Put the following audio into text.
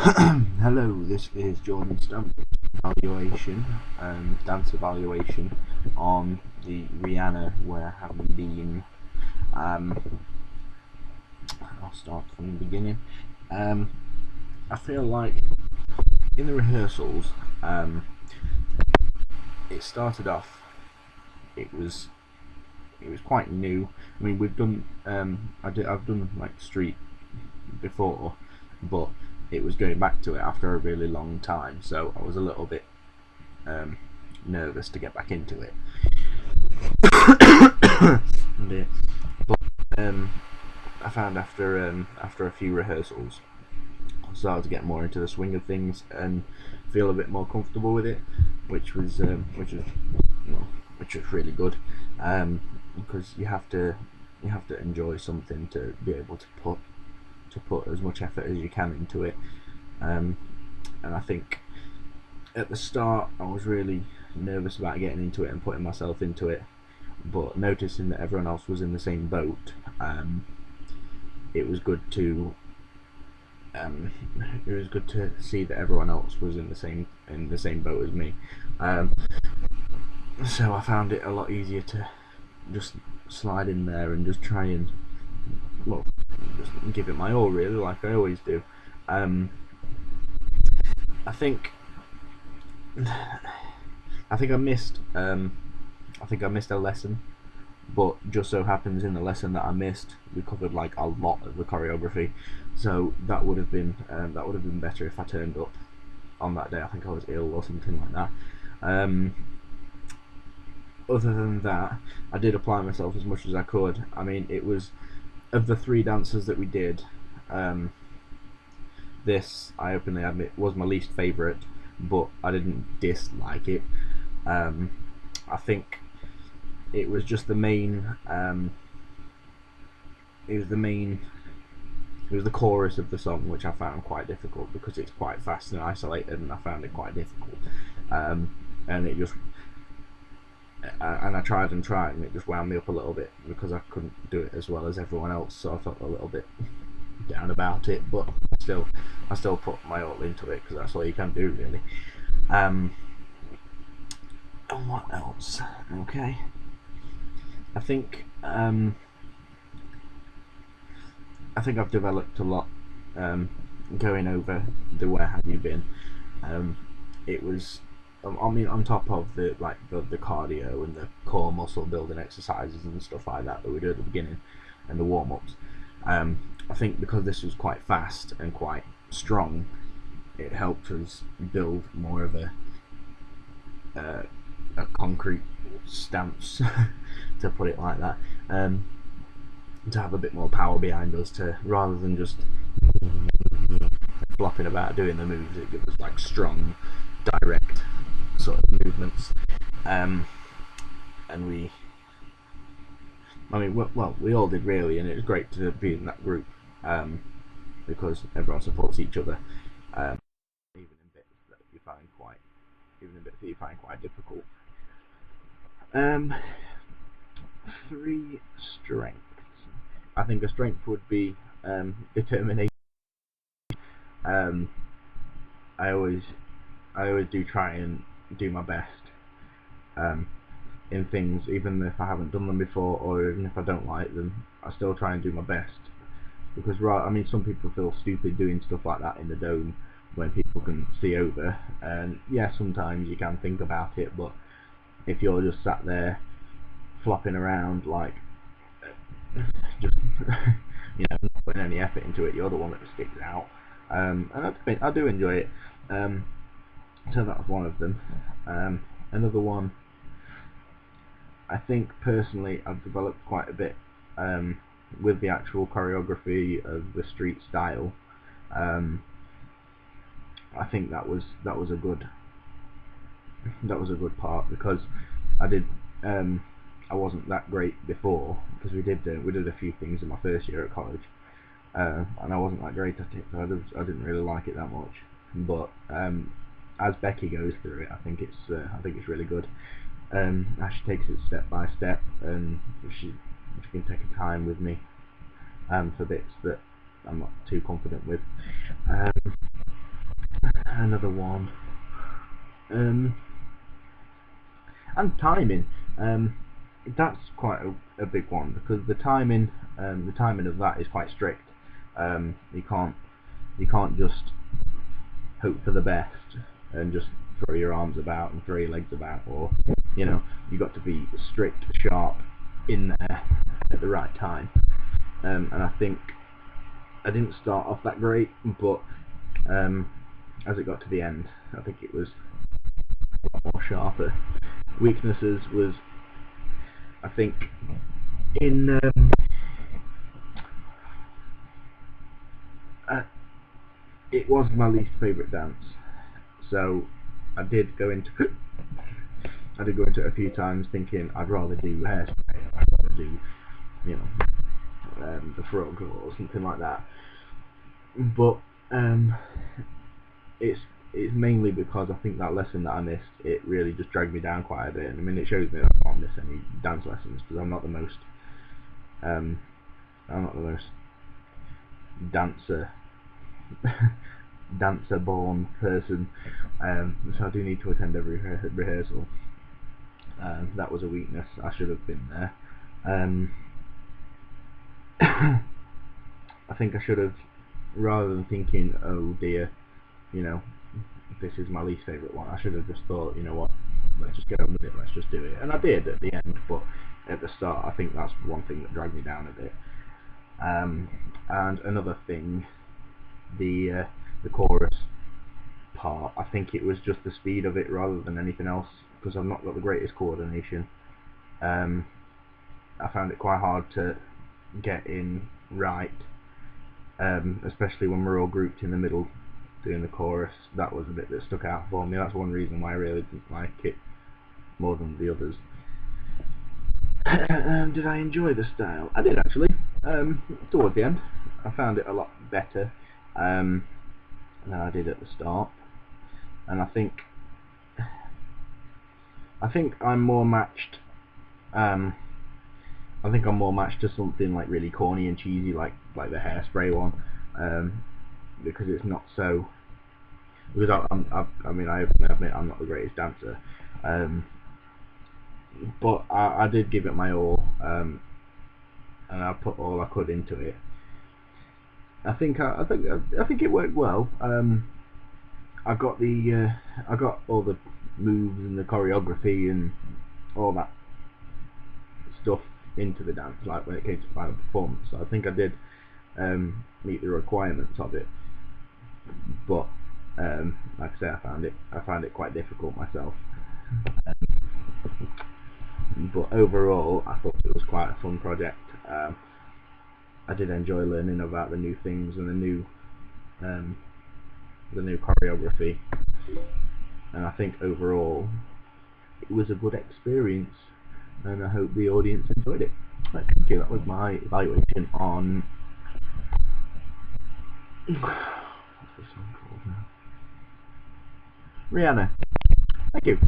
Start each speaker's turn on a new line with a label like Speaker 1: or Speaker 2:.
Speaker 1: Hello, this is Jordan Stanbrook dance evaluation on the Rihanna Where Have You Been. I'll start from the beginning. I feel like in the rehearsals, it started off. It was quite new. I mean, we've done I've done like street before, but it was going back to it after a really long time, so I was a little bit nervous to get back into it. But I found after a few rehearsals, I started to get more into the swing of things and feel a bit more comfortable with it, which was really good, because you have to enjoy something to be able to put as much effort as you can into it. And I think at the start I was really nervous about getting into it and putting myself into it, but noticing that everyone else was in the same boat, it was good to see that everyone else was in the same boat as me. So I found it a lot easier to just slide in there and just try and just give it my all, really, like I always do. I think I missed a lesson, but just so happens in the lesson that I missed, we covered like a lot of the choreography, so that would have been better if I turned up on that day. I think I was ill or something like that. Other than that, I did apply myself as much as I could. I mean, it was, of the three dances that we did, this, I openly admit, was my least favourite, but I didn't dislike it. I think it was just the main. It was the chorus of the song, which I found quite difficult because it's quite fast and isolated, and I found it quite difficult. And it just, and I tried and tried, and it just wound me up a little bit because I couldn't do it as well as everyone else. So I felt a little bit down about it, but I still put my all into it because that's all you can do, really. And what else? Okay, I think I've developed a lot, going over the Where Have You Been. It was, I mean, on top of the cardio and the core muscle building exercises and stuff like that we do at the beginning and the warm ups. I think because this was quite fast and quite strong, it helped us build more of a concrete stance, to put it like that. To have a bit more power behind us, to rather than just flopping about doing the moves, it gives us like strong, direct sort of movements. And we, I mean, well, we all did, really, and it was great to be in that group, because everyone supports each other, even in bits that you find quite difficult. Um, Three strengths. I think a strength would be determination. Um, I always do try and do my best, um, in things, even if I haven't done them before, or even if I don't like them. I still try and do my best, because I mean, some people feel stupid doing stuff like that in the dome when people can see over, and yeah, sometimes you can think about it, but if you're just sat there flopping around like just not putting any effort into it, you're the one that sticks out. And I do enjoy it. So that's one of them. Another one, I think personally I've developed quite a bit, with the actual choreography of the street style. I think that was a good part, because I did I wasn't that great before, because we did a few things in my first year at college, and I wasn't that great at it, so I didn't really like it that much. But as Becky goes through it, I think it's really good. As she takes it step by step, and she can take her time with me, for bits that I'm not too confident with. Another one. And timing. That's quite a big one, because the timing of that is quite strict. You can't just hope for the best and just throw your arms about and throw your legs about, or you got to be strict, sharp, in there at the right time. And I think I didn't start off that great, but as it got to the end, I think it was a lot more sharper. Weaknesses was, I think, in it was my least favourite dance, so I did go into it a few times thinking I'd rather do Hairspray, I'd rather do the Frog or something like that. But it's mainly because I think that lesson that I missed, it really just dragged me down quite a bit. I mean, it shows me that I can't miss any dance lessons, because I'm not the most dancer born person, so I do need to attend every rehearsal. That was a weakness. I should have been there. I think I should have, rather than thinking, oh dear, this is my least favourite one, I should have just thought, you know what, let's just get on with it, let's just do it. And I did at the end, but at the start I think that's one thing that dragged me down a bit. And another thing, the chorus part, I think it was just the speed of it rather than anything else, because I've not got the greatest coordination. I found it quite hard to get in right, especially when we're all grouped in the middle doing the chorus. That was a bit that stuck out for me. That's one reason why I really didn't like it more than the others. Did I enjoy the style? I did, actually. Towards the end I found it a lot better than I did at the start, and I think I'm more matched. I think I'm more matched to something like really corny and cheesy, like the Hairspray one, because it's not so. Because I mean, I openly admit I'm not the greatest dancer, but I did give it my all, and I put all I could into it. I think it worked well. I got all the moves and the choreography and all that stuff into the dance, like when it came to final performance. So I think I did meet the requirements of it. But like I say, I found it quite difficult myself. But overall, I thought it was quite a fun project. I did enjoy learning about the new things and the new choreography, and I think overall it was a good experience, and I hope the audience enjoyed it. Right, thank you. That was my evaluation on what's this one called now? Rihanna. Thank you.